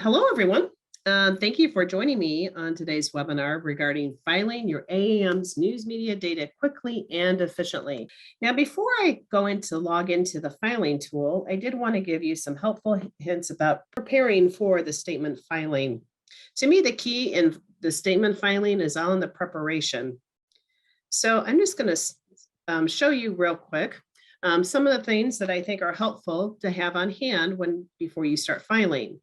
Hello, everyone. Thank you for joining me on today's webinar regarding filing your AAM's news media data quickly and efficiently. Now, before I go into log into the filing tool, I did want to give you some helpful hints about preparing for the statement filing. To me, the key in the statement filing is all in the preparation. So I'm just going to show you real quick some of the things that I think are helpful to have on hand before you start filing.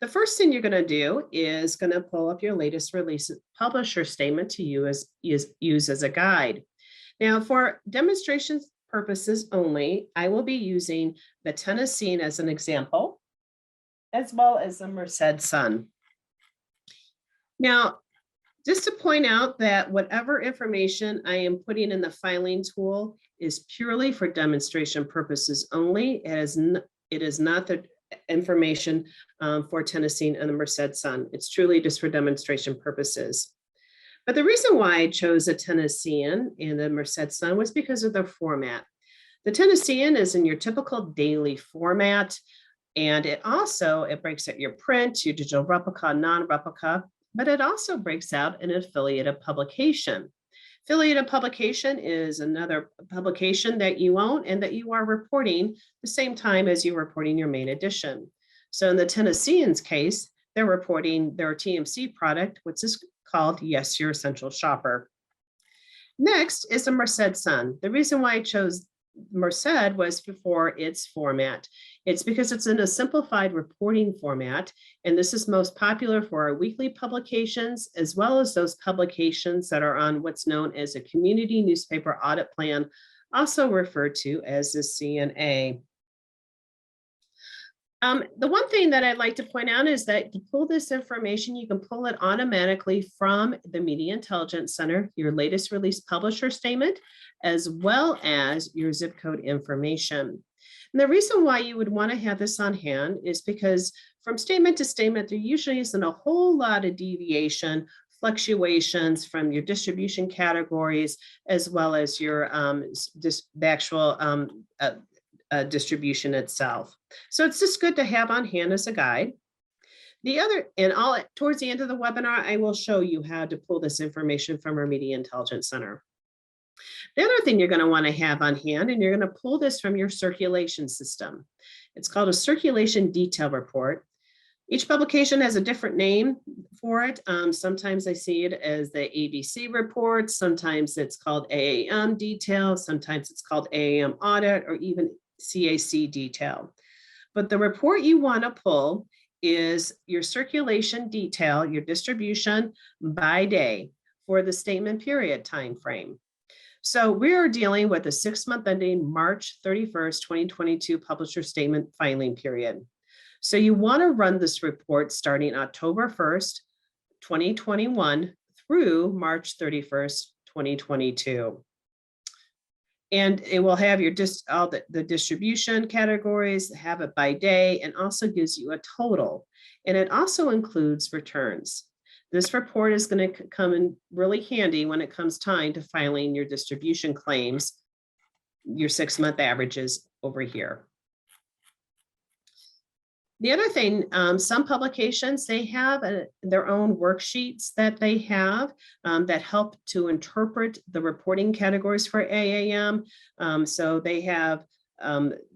The first thing you're going to do is going to pull up your latest release publisher statement to use as a guide. Now, for demonstration purposes only, I will be using the Tennessean as an example, as well as the Merced Sun. Now, just to point out that whatever information I am putting in the filing tool is purely for demonstration purposes only. It is not the information for Tennessean and the Merced Sun. It's truly just for demonstration purposes. But the reason why I chose the Tennessean and the Merced Sun was because of their format. The Tennessean is in your typical daily format, and it breaks out your print, your digital replica, non-replica, but it also breaks out an affiliated publication. Affiliated publication is another publication that you own and that you are reporting the same time as you're reporting your main edition. So in the Tennessean's case, they're reporting their TMC product, which is called Yes, Your Essential Shopper. Next is the Merced Sun. The reason why I chose Merced was for its format. It's because it's in a simplified reporting format, and this is most popular for our weekly publications, as well as those publications that are on what's known as a community newspaper audit plan, also referred to as the CNA. The one thing that I'd like to point out is that to pull this information, you can pull it automatically from the Media Intelligence Center, your latest release publisher statement, as well as your zip code information. And the reason why you would want to have this on hand is because from statement to statement, there usually isn't a whole lot of deviation, fluctuations from your distribution categories, as well as your the actual distribution itself. So it's just good to have on hand as a guide. Towards the end of the webinar, I will show you how to pull this information from our Media Intelligence Center. The other thing you're going to want to have on hand, and you're going to pull this from your circulation system. It's called a circulation detail report. Each publication has a different name for it. Sometimes I see it as the ABC report. Sometimes it's called AAM detail. Sometimes it's called AAM audit, or even CAC detail. But the report you want to pull is your circulation detail, your distribution by day for the statement period time frame. So we are dealing with a 6-month ending March 31st, 2022 publisher statement filing period. So you want to run this report starting October 1st, 2021 through March 31st, 2022. And it will have your all the distribution categories, have it by day, and also gives you a total. And it also includes returns. This report is going to come in really handy when it comes time to filing your distribution claims, your 6-month averages over here. The other thing, some publications, they have their own worksheets that they have that help to interpret the reporting categories for AAM. So they have,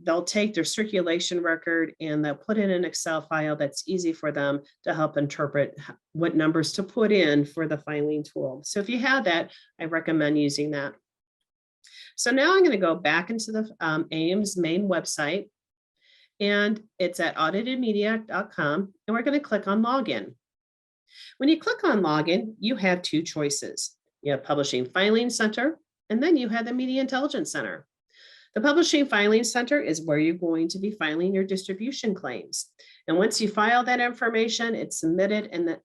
they'll take their circulation record and they'll put in an Excel file that's easy for them to help interpret what numbers to put in for the filing tool. So if you have that, I recommend using that. So now I'm going to go back into the AAM's main website. And it's at auditedmedia.com, and we're going to click on login. When you click on login, you have two choices. You have Publishing Filing Center, and then you have the Media Intelligence Center. The Publishing Filing Center is where you're going to be filing your distribution claims. And once you file that information, it's submitted and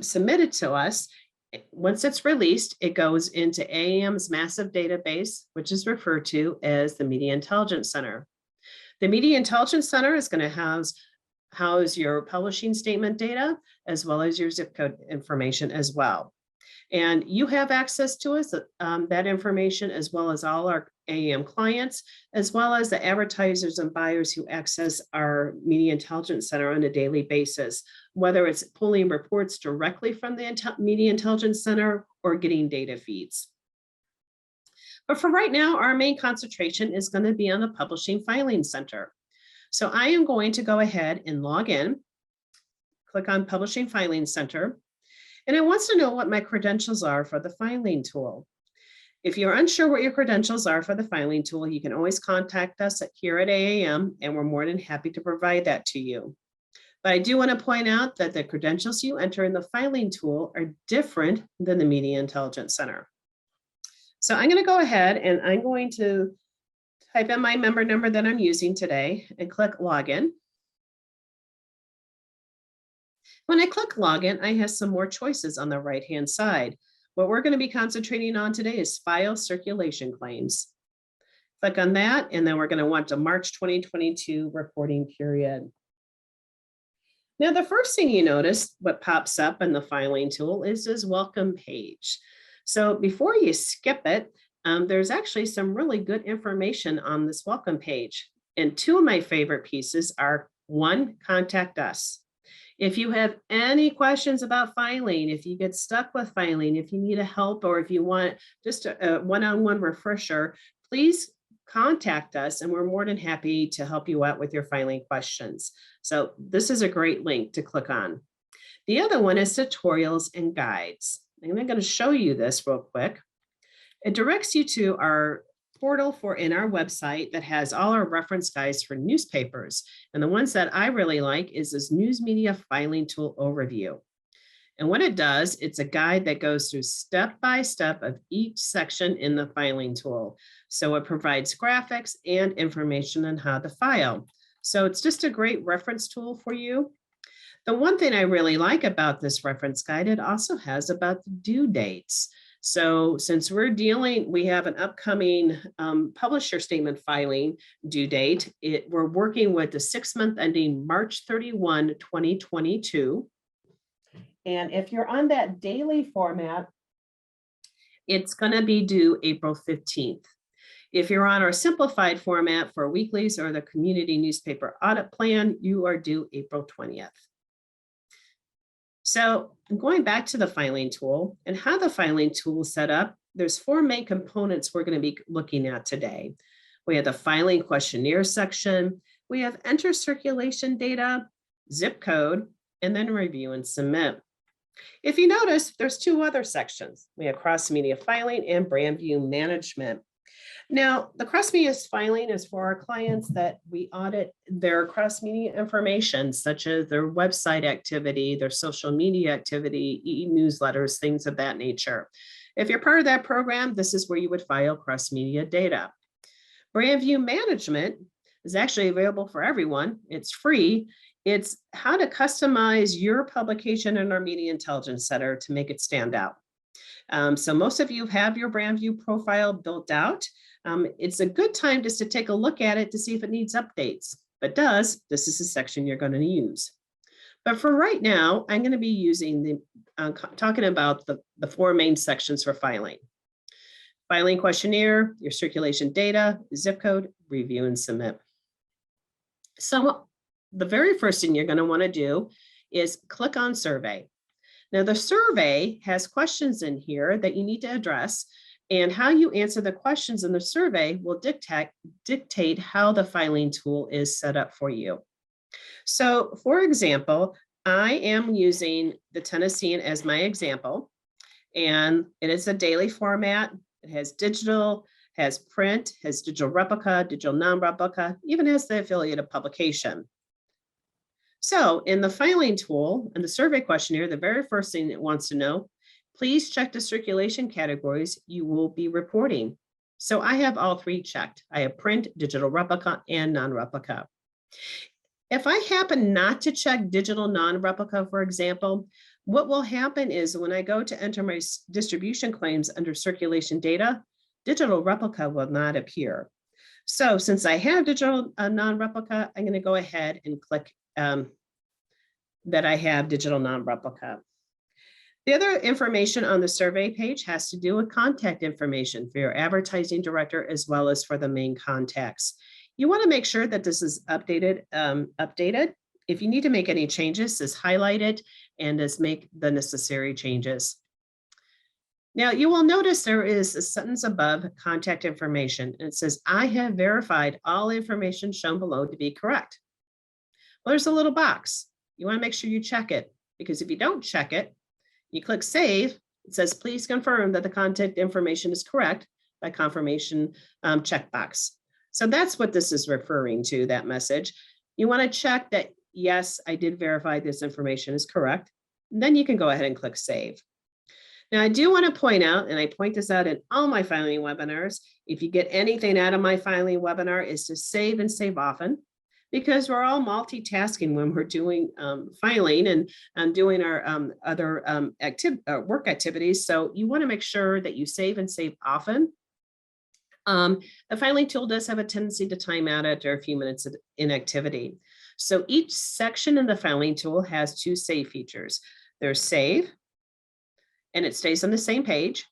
submitted to us. Once it's released, it goes into AAM's massive database, which is referred to as the Media Intelligence Center. The Media Intelligence Center is going to house your publishing statement data, as well as your zip code information as well. And you have access to us, that information, as well as all our AAM clients, as well as the advertisers and buyers who access our Media Intelligence Center on a daily basis, whether it's pulling reports directly from the Media Intelligence Center or getting data feeds. But for right now, our main concentration is going to be on the Publishing Filing Center. So I am going to go ahead and log in, click on Publishing Filing Center, and it wants to know what my credentials are for the filing tool. If you're unsure what your credentials are for the filing tool, you can always contact us here at AAM, and we're more than happy to provide that to you. But I do want to point out that the credentials you enter in the filing tool are different than the Media Intelligence Center. So I'm going to go ahead and I'm going to type in my member number that I'm using today and click Login. When I click Login, I have some more choices on the right-hand side. What we're going to be concentrating on today is file circulation claims. Click on that, and then we're going to want to March 2022 reporting period. Now, the first thing you notice, what pops up in the filing tool is this welcome page. So before you skip it, there's actually some really good information on this welcome page. And two of my favorite pieces are, one, contact us. If you have any questions about filing, if you get stuck with filing, if you need a help, or if you want just a one-on-one refresher, please contact us and we're more than happy to help you out with your filing questions. So this is a great link to click on. The other one is tutorials and guides. I'm going to show you this real quick. It directs you to our portal in our website that has all our reference guides for newspapers. And the ones that I really like is this News Media Filing Tool Overview. And what it does, it's a guide that goes through step-by-step of each section in the filing tool. So it provides graphics and information on how to file. So it's just a great reference tool for you. The one thing I really like about this reference guide, it also has about the due dates. So since we have an upcoming publisher statement filing due date, we're working with the 6-month ending March 31, 2022. And if you're on that daily format, it's going to be due April 15th. If you're on our simplified format for weeklies or the community newspaper audit plan, you are due April 20th. So going back to the filing tool and how the filing tool is set up, there's 4 main components we're going to be looking at today. We have the filing questionnaire section, we have enter circulation data, zip code, and then review and submit. If you notice, there's 2 other sections. We have cross-media filing and brand view management. Now, the cross-media filing is for our clients that we audit their cross-media information, such as their website activity, their social media activity, e-newsletters, things of that nature. If you're part of that program, this is where you would file cross-media data. Brand view management is actually available for everyone. It's free. It's how to customize your publication in our Media Intelligence Center to make it stand out. So most of you have your brand view profile built out. It's a good time just to take a look at it to see if it needs updates. If it does, this is the section you're going to use. But for right now, I'm going to be using talking about the 4 main sections for filing. Filing questionnaire, your circulation data, zip code, review and submit. So the very first thing you're going to want to do is click on survey. Now the survey has questions in here that you need to address, and how you answer the questions in the survey will dictate how the filing tool is set up for you. So for example, I am using the Tennessean as my example, and it is a daily format. It has digital, has print, has digital replica, digital non-replica, even has the affiliated publication. So in the filing tool and the survey questionnaire, the very first thing it wants to know, please check the circulation categories you will be reporting. So I have all 3 checked. I have print, digital replica, and non-replica. If I happen not to check digital non-replica, for example, what will happen is when I go to enter my distribution claims under circulation data, digital replica will not appear. So since I have digital non-replica, I'm going to go ahead and click that I have digital non-replica. The other information on the survey page has to do with contact information for your advertising director as well as for the main contacts. You want to make sure that this is updated. If you need to make any changes, just highlight it and just make the necessary changes. Now you will notice there is a sentence above contact information. And it says, I have verified all information shown below to be correct. Well, there's a little box. You want to make sure you check it, because if you don't check it, you click save, it says, please confirm that the contact information is correct by confirmation checkbox. So that's what this is referring to, that message. You want to check that, yes, I did verify this information is correct. And then you can go ahead and click save. Now, I do want to point out, and I point this out in all my filing webinars, if you get anything out of my filing webinar, is to save and save often, because we're all multitasking when we're doing filing and doing our other work activities. So you want to make sure that you save and save often. The filing tool does have a tendency to time out after a few minutes of inactivity. So each section in the filing tool has two save features. There's save, and it stays on the same page,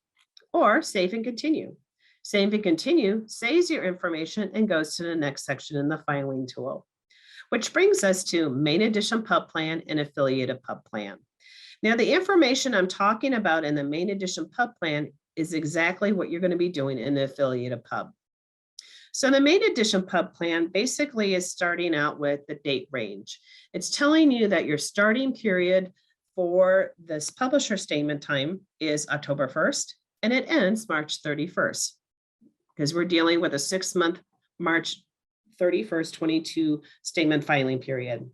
or save and continue. Save and continue saves your information and goes to the next section in the filing tool, which brings us to main edition pub plan and affiliated pub plan. Now, the information I'm talking about in the main edition pub plan is exactly what you're going to be doing in the affiliated pub. So the main edition pub plan basically is starting out with the date range. It's telling you that your starting period for this publisher statement time is October 1st, and it ends March 31st, because we're dealing with a 6-month March 31st, 22 statement filing period.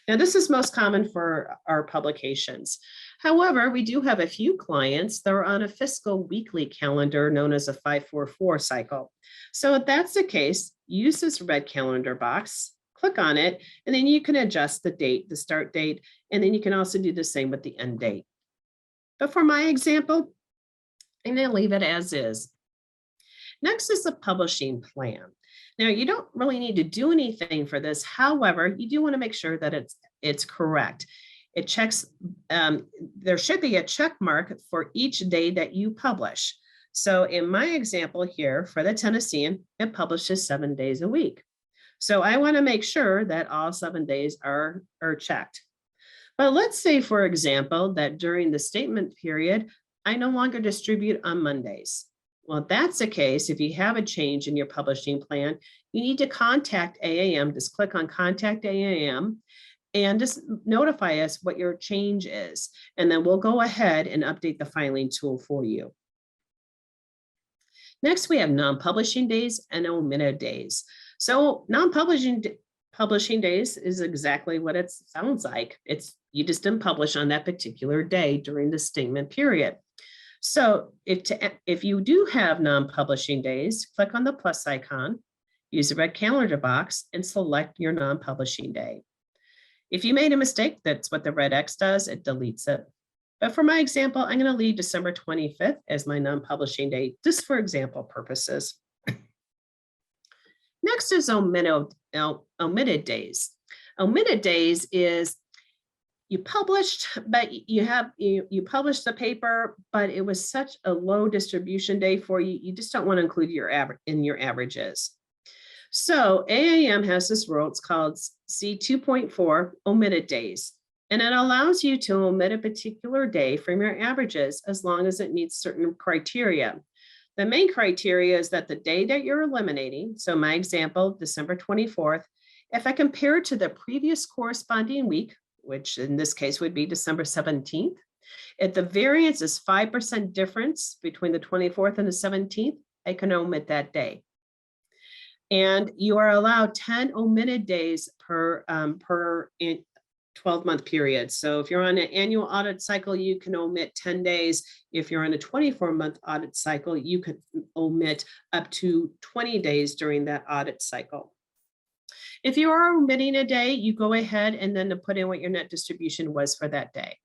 Now, this is most common for our publications. However, we do have a few clients that are on a fiscal weekly calendar known as a 544 cycle. So if that's the case, use this red calendar box, click on it, and then you can adjust the date, the start date, and then you can also do the same with the end date. But for my example, I'm going to leave it as is. Next is the publishing plan. Now, you don't really need to do anything for this. However, you do want to make sure that it's correct. It checks, there should be a check mark for each day that you publish. So in my example here for the Tennessean, it publishes 7 days a week. So I want to make sure that all 7 days are checked. But let's say, for example, that during the statement period, I no longer distribute on Mondays. Well, if that's the case, if you have a change in your publishing plan, you need to contact AAM. Just click on Contact AAM and just notify us what your change is. And then we'll go ahead and update the filing tool for you. Next, we have non-publishing days and omitted days. So non-publishing days is exactly what it sounds like. You just didn't publish on that particular day during the statement period. So if you do have non-publishing days, click on the plus icon, use the red calendar box, and select your non-publishing day. If you made a mistake, that's what the red X does, it deletes it. But for my example, I'm going to leave December 25th as my non-publishing day, just for example purposes. Next is omitted days. Omitted days is you published, but you published the paper, but it was such a low distribution day for you, you just don't want to include your averages. So AAM has this rule, it's called C2.4 omitted days, and it allows you to omit a particular day from your averages as long as it meets certain criteria. The main criteria is that the day that you're eliminating, so my example, December 24th, if I compare it to the previous corresponding week, which in this case would be December 17th, if the variance is 5% difference between the 24th and the 17th, I can omit that day. And you are allowed 10 omitted days per 12-month period. So if you're on an annual audit cycle, you can omit 10 days. If you're on a 24-month audit cycle, you could omit up to 20 days during that audit cycle. If you are omitting a day, you go ahead and then put in what your net distribution was for that day.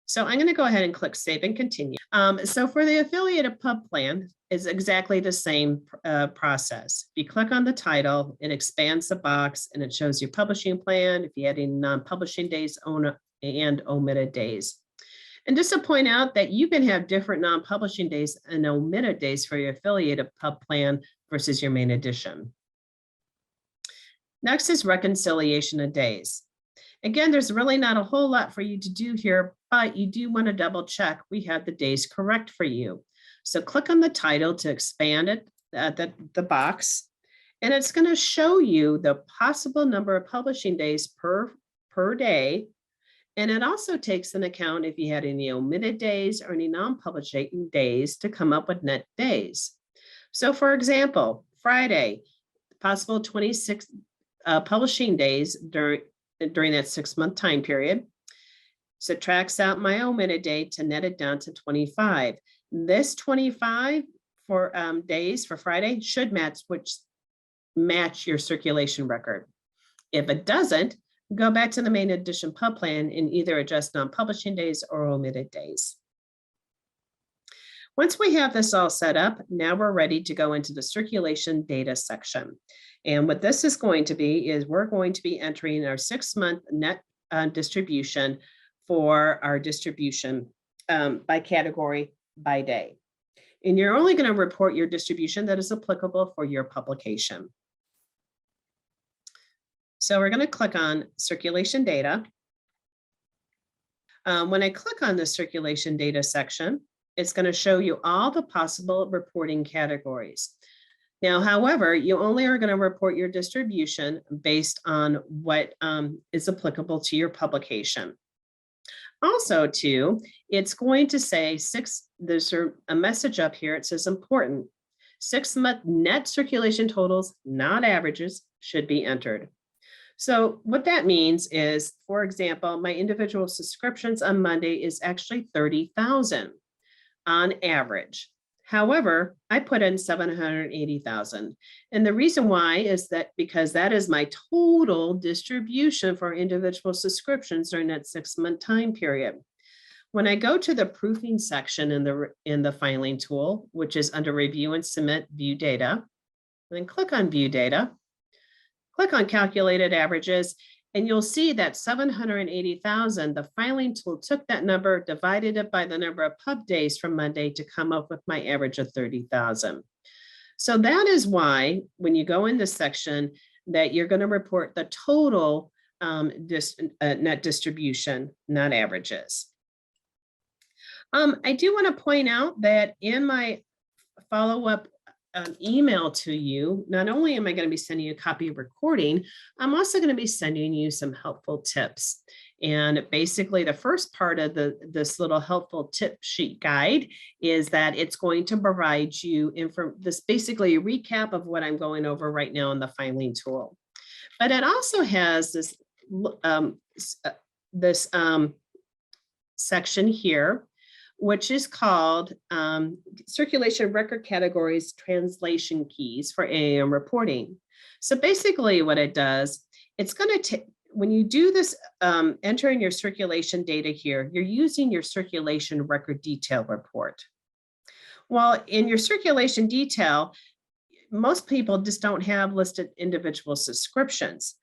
So I'm going to go ahead and click Save and Continue. So for the affiliated pub plan, it's exactly the same process. If you click on the title, it expands the box and it shows your publishing plan, if you had any non-publishing days and omitted days. And just to point out that you can have different non-publishing days and omitted days for your affiliated pub plan versus your main edition. Next is reconciliation of days. Again, there's really not a whole lot for you to do here, but you do want to double check we have the days correct for you. So click on the title to expand it, the box, and it's going to show you the possible number of publishing days per day. And it also takes into account if you had any omitted days or any non-publishing days to come up with net days. So for example, Friday, possible 26 publishing days during that 6-month time period, subtracts out my omitted day to net it down to 25. This 25 for days for Friday should match your circulation record. If it doesn't, go back to the main edition pub plan and either adjust non-publishing days or omitted days. Once we have this all set up, now we're ready to go into the circulation data section. And what this is going to be is we're going to be entering our 6-month net distribution for our distribution by category by day. And you're only going to report your distribution that is applicable for your publication. So we're going to click on circulation data. When I click on the circulation data section, it's going to show you all the possible reporting categories. Now, however, you only are going to report your distribution based on what is applicable to your publication. Also, too, it's going to say there's a message up here. It says important. 6-month net circulation totals, not averages, should be entered. So what that means is, for example, my individual subscriptions on Monday is actually 30,000 on average. However, I put in 780,000. And the reason why is that because that is my total distribution for individual subscriptions during that 6-month time period. When I go to the proofing section in the filing tool, which is under review and submit view data, then click on view data, click on calculated averages, and you'll see that 780,000, the filing tool took that number, divided it by the number of pub days from Monday to come up with my average of 30,000. So that is why when you go in this section that you're going to report the total net distribution, not averages. I do want to point out that in my follow-up email to you, not only am I going to be sending you a copy of recording, I'm also going to be sending you some helpful tips. And basically the first part of this little helpful tip sheet guide is that it's going to provide you this basically a recap of what I'm going over right now in the filing tool. But it also has this section here, which is called Circulation Record Categories Translation Keys for AAM Reporting. So basically what it does, it's going to take, when you do this, entering your circulation data here, you're using your circulation record detail report. Well, in your circulation detail, most people just don't have listed individual subscriptions.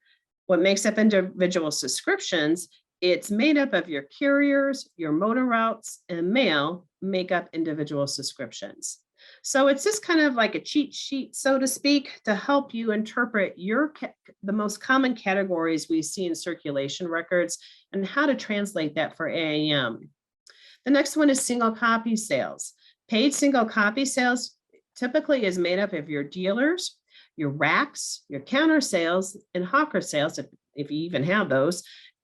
What makes up individual subscriptions, it's made up of your carriers, your motor routes, and mail make up individual subscriptions. So it's just kind of like a cheat sheet, so to speak, to help you interpret the most common categories we see in circulation records and how to translate that for AAM. The next one is single copy sales. Paid single copy sales typically is made up of your dealers, your racks, your counter sales, and hawker sales, if you even have those,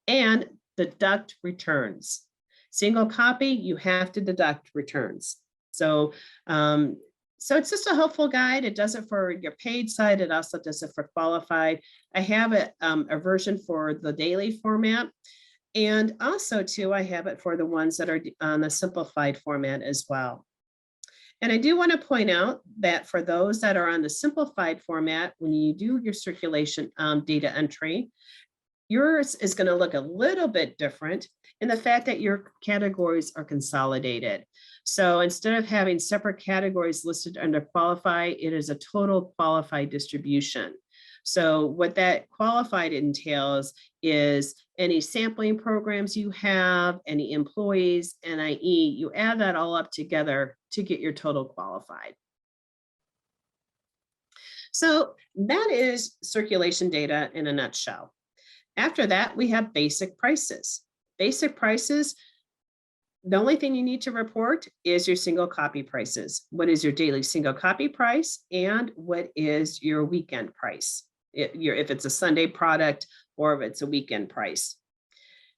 and deduct returns. Single copy, you have to deduct returns. So, so it's just a helpful guide. It does it for your paid side. It also does it for qualified. I have a version for the daily format. And also too, I have it for the ones that are on the simplified format as well. And I do want to point out that for those that are on the simplified format, when you do your circulation data entry, yours is going to look a little bit different in the fact that your categories are consolidated. So instead of having separate categories listed under qualified, it is a total qualified distribution. So what that qualified entails is any sampling programs you have, any employees, NIE, you add that all up together to get your total qualified. So that is circulation data in a nutshell. After that, we have basic prices. Basic prices, the only thing you need to report is your single copy prices. What is your daily single copy price and what is your weekend price? If it's a Sunday product or if it's a weekend price.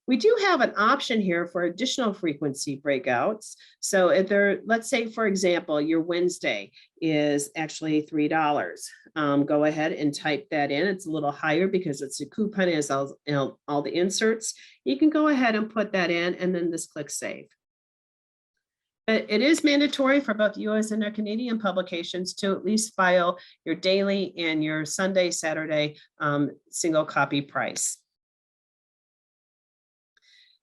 We do have an option here for additional frequency breakouts. So if there, let's say, for example, your Wednesday is actually $3. Go ahead and type that in. It's a little higher because it's a coupon, as all the inserts. You can go ahead and put that in and then just click save. But it is mandatory for both US and Canadian publications to at least file your daily and your Sunday, Saturday single copy price.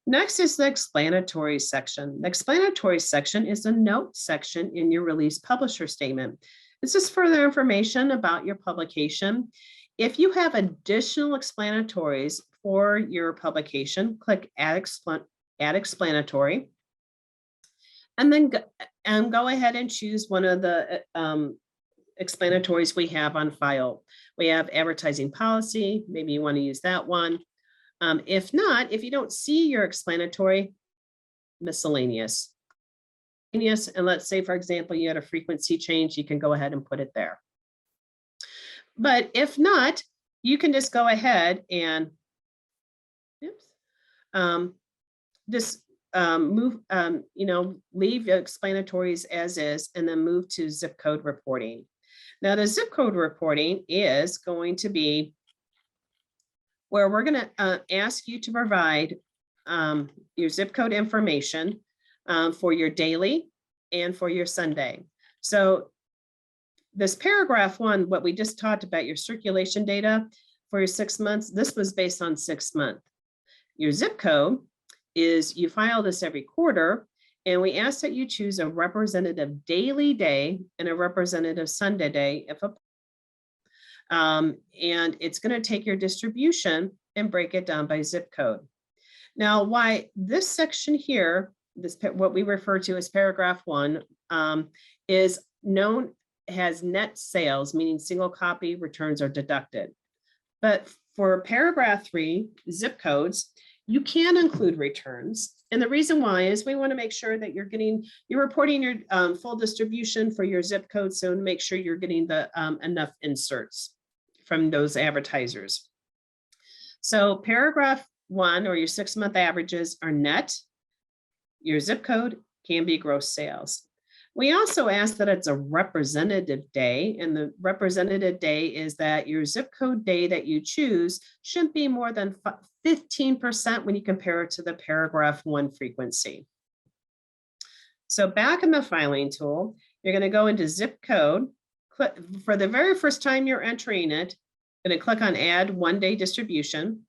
Next is the explanatory section. The explanatory section is a note section in your release publisher statement. This is further information about your publication. If you have additional explanatories for your publication, click Add Explanatory. And then go ahead and choose one of the explanatories we have on file. We have advertising policy. Maybe you want to use that one. If not, if you don't see your explanatory, miscellaneous. And let's say, for example, you had a frequency change, you can go ahead and put it there. But if not, you can just go ahead and move, leave your explanatories as is, and then move to zip code reporting. Now, the zip code reporting is going to be where we're going to ask you to provide your zip code information for your daily and for your Sunday. So this paragraph 1, what we just talked about, your circulation data for your 6 months, this was based on 6 months. Your zip code is you file this every quarter, and we ask that you choose a representative daily day and a representative Sunday day if a and it's going to take your distribution and break it down by zip code. Now, why this section here, what we refer to as paragraph 1, is known as net sales, meaning single copy returns are deducted. But for paragraph 3, zip codes, you can include returns. And the reason why is we want to make sure that you're reporting your full distribution for your zip code. So to make sure you're getting the enough inserts from those advertisers. So paragraph 1, or your 6-month averages, are net. Your zip code can be gross sales. We also ask that it's a representative day, and the representative day is that your zip code day that you choose shouldn't be more than 15% when you compare it to the paragraph 1 frequency. So back in the filing tool, you're going to go into zip code. For the very first time you're entering it, going to click on Add One-Day Distribution.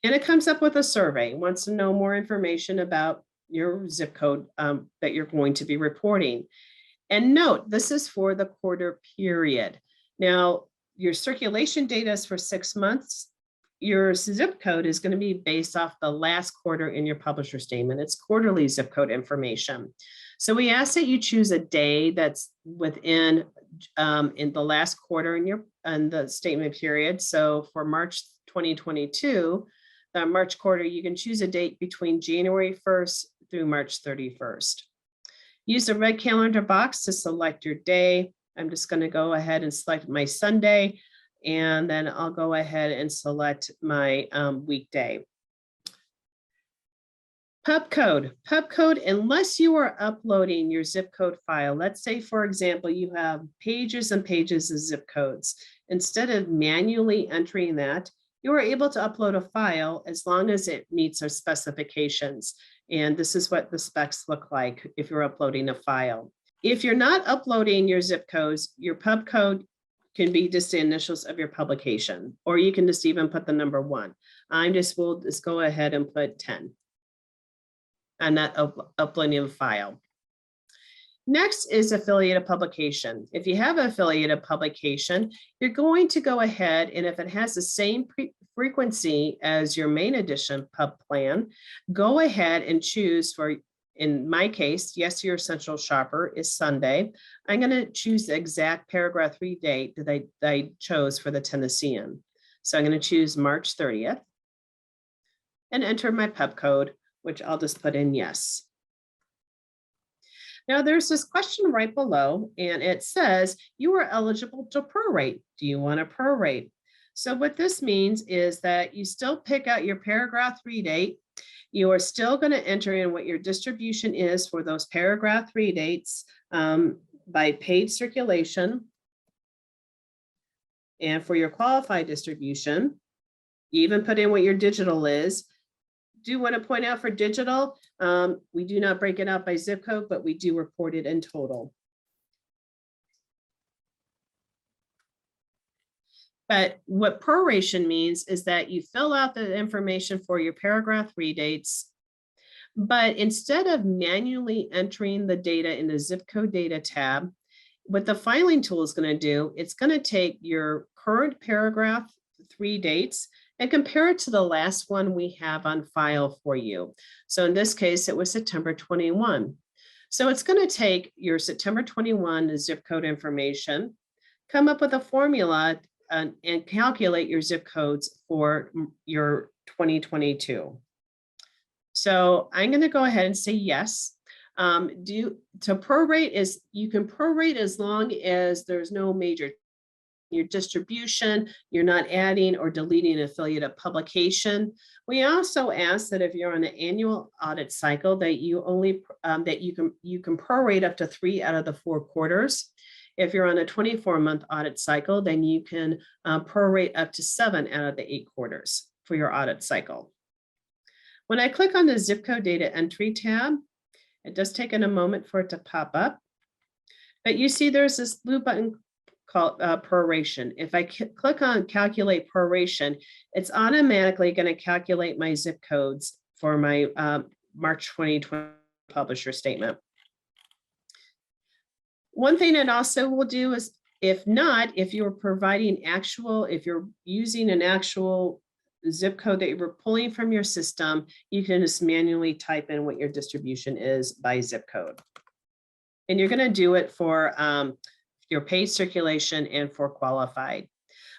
And it comes up with a survey. It wants to know more information about your zip code that you're going to be reporting. And note, this is for the quarter period. Now, your circulation data is for 6 months. Your zip code is going to be based off the last quarter in your publisher statement. It's quarterly zip code information. So we ask that you choose a day that's within in the last quarter in the statement period. So for March 2022, the March quarter, you can choose a date between January 1st through March 31st. Use the red calendar box to select your day. I'm just going to go ahead and select my Sunday, and then I'll go ahead and select my weekday. Pub code, unless you are uploading your zip code file, let's say, for example, you have pages and pages of zip codes. Instead of manually entering that, you are able to upload a file as long as it meets our specifications. And this is what the specs look like if you're uploading a file. If you're not uploading your zip codes, your pub code can be just the initials of your publication, or you can just even put the number 1. We'll just go ahead and put 10. I'm not uploading a file. Next is affiliated publication. If you have an affiliated publication, you're going to go ahead, and if it has the same frequency as your main edition pub plan, go ahead and choose for, in my case, Yes, Your Essential Shopper is Sunday. I'm going to choose the exact paragraph 3 date that I chose for the Tennessean. So I'm going to choose March 30th and enter my pub code, which I'll just put in yes. Now there's this question right below, and it says you are eligible to prorate. Do you want to prorate? So what this means is that you still pick out your paragraph 3 date. You are still going to enter in what your distribution is for those paragraph 3 dates by paid circulation. And for your qualified distribution, you even put in what your digital is. Do want to point out for digital, we do not break it out by zip code, but we do report it in total. But what proration means is that you fill out the information for your paragraph 3 dates, but instead of manually entering the data in the zip code data tab, what the filing tool is going to do, it's going to take your current paragraph 3 dates and compare it to the last one we have on file for you. So in this case, it was September 21. So it's going to take your September 21 zip code information, come up with a formula and calculate your zip codes for your 2022. So I'm going to go ahead and say yes. To prorate is, you can prorate as long as there's no major your distribution, you're not adding or deleting an affiliated publication. We also ask that if you're on an annual audit cycle, that you only that you can prorate up to 3 out of the 4 quarters. If you're on a 24-month audit cycle, then you can prorate up to 7 out of the 8 quarters for your audit cycle. When I click on the zip code data entry tab, it does take a moment for it to pop up, but you see there's this blue button called proration. If I click on calculate proration, it's automatically going to calculate my zip codes for my March 2020 publisher statement. One thing it also will do is, if you're providing actual, if you're using an actual zip code that you're pulling from your system, you can just manually type in what your distribution is by zip code. And you're going to do it for your paid circulation and for qualified.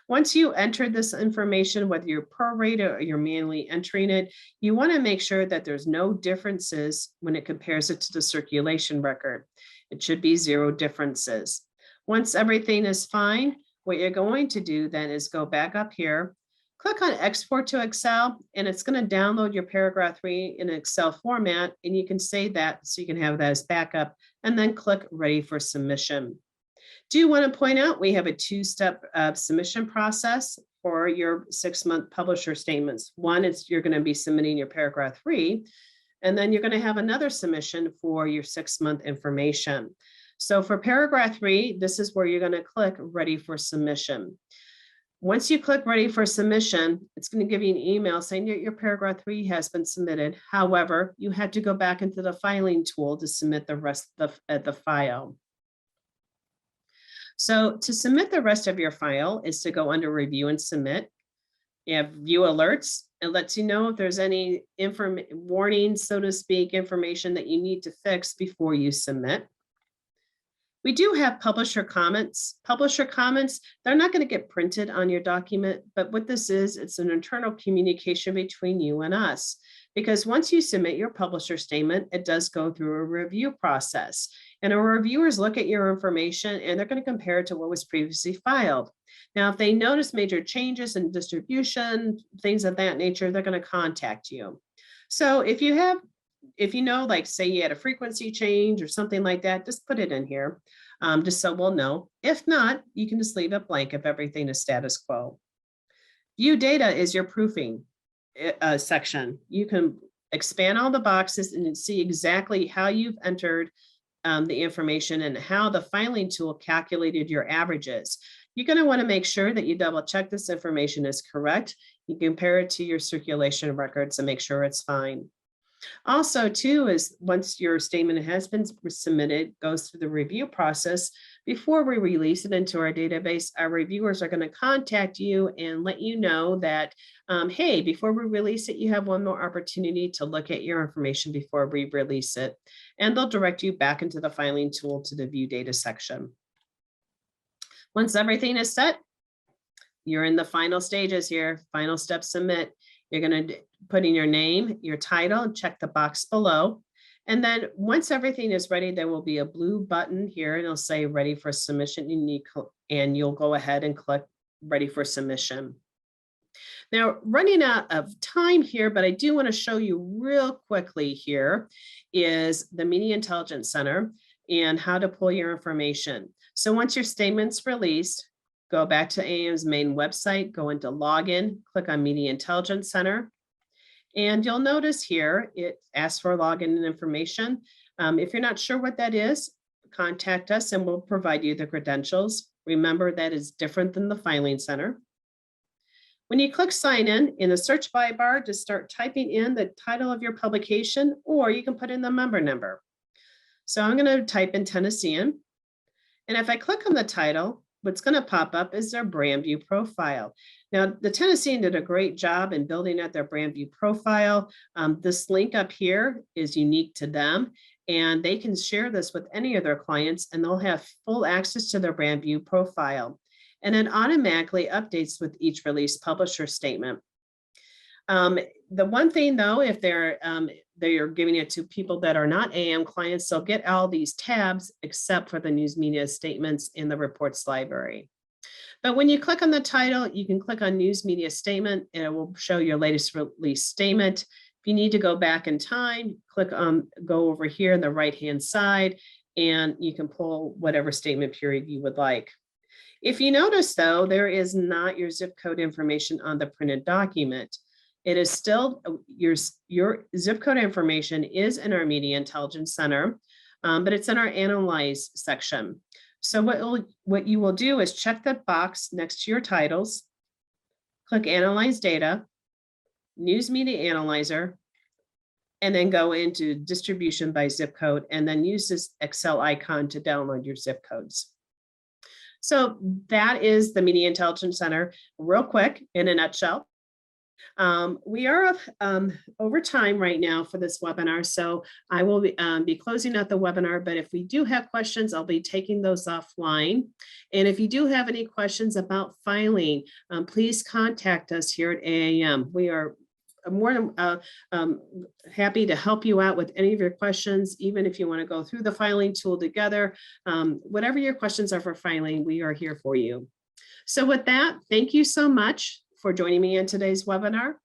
Once you enter this information, whether you're prorated or you're manually entering it, you want to make sure that there's no differences when it compares it to the circulation record. It should be 0 differences. Once everything is fine, what you're going to do then is go back up here, click on Export to Excel, and it's going to download your paragraph 3 in Excel format, and you can save that so you can have that as backup, and then click Ready for Submission. Do want to point out we have a 2-step submission process for your 6-month publisher statements. One is you're going to be submitting your paragraph 3, and then you're going to have another submission for your 6-month information. So for paragraph 3, this is where you're going to click Ready for Submission. Once you click Ready for Submission, it's going to give you an email saying that your paragraph 3 has been submitted. However, you had to go back into the filing tool to submit the rest of the file. So to submit the rest of your file is to go under Review and Submit. You have View Alerts. It lets you know if there's any warnings, so to speak, information that you need to fix before you submit. We do have publisher comments. Publisher comments, they're not going to get printed on your document, but what this is, it's an internal communication between you and us. Because once you submit your publisher statement, it does go through a review process. And our reviewers look at your information and they're going to compare it to what was previously filed. Now, if they notice major changes in distribution, things of that nature, they're going to contact you. So if you know, like say you had a frequency change or something like that, just put it in here, just so we'll know. If not, you can just leave it blank if everything is status quo. View data is your proofing section. You can expand all the boxes and see exactly how you've entered the information and how the filing tool calculated your averages. You're going to want to make sure that you double check this information is correct. You compare it to your circulation records and make sure it's fine. Also, too, is once your statement has been submitted, goes through the review process, before we release it into our database, our reviewers are going to contact you and let you know that, hey, before we release it, you have one more opportunity to look at your information before we release it. And they'll direct you back into the filing tool to the view data section. Once everything is set, you're in the final stages here, final step submit. You're going to put in your name, your title, and check the box below. And then once everything is ready, there will be a blue button here and it'll say ready for submission. And you'll go ahead and click ready for submission. Now, running out of time here, but I do want to show you real quickly here is the Media Intelligence Center and how to pull your information. So once your statement's released, go back to AAM's main website, go into login, click on Media Intelligence Center. And you'll notice here, it asks for login information. If you're not sure what that is, contact us and we'll provide you the credentials. Remember, that is different than the filing center. When you click sign in the search by bar, just start typing in the title of your publication, or you can put in the member number. So I'm going to type in Tennessean. And if I click on the title, what's going to pop up is their brand view profile. Now, the Tennessean did a great job in building out their brand view profile. This link up here is unique to them, and they can share this with any of their clients, and they'll have full access to their brand view profile. And it automatically updates with each release publisher statement. The one thing though, if they're giving it to people that are not AAM clients, they'll get all these tabs except for the news media statements in the reports library. But when you click on the title, you can click on news media statement and it will show your latest release statement. If you need to go back in time, click on, go over here on the right-hand side, and you can pull whatever statement period you would like. If you notice though, there is not your zip code information on the printed document. It is still your zip code information is in our Media Intelligence Center, but it's in our Analyze section. So what you will do is check the box next to your titles, click Analyze Data, News Media Analyzer, and then go into Distribution by Zip Code, and then use this Excel icon to download your zip codes. So that is the Media Intelligence Center, real quick, in a nutshell. We are over time right now for this webinar, so I will be closing out the webinar, but if we do have questions, I'll be taking those offline. And if you do have any questions about filing, please contact us here at AAM. We are more than happy to help you out with any of your questions, even if you want to go through the filing tool together. Whatever your questions are for filing, we are here for you. So with that, thank you so much for joining me in today's webinar,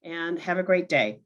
and have a great day.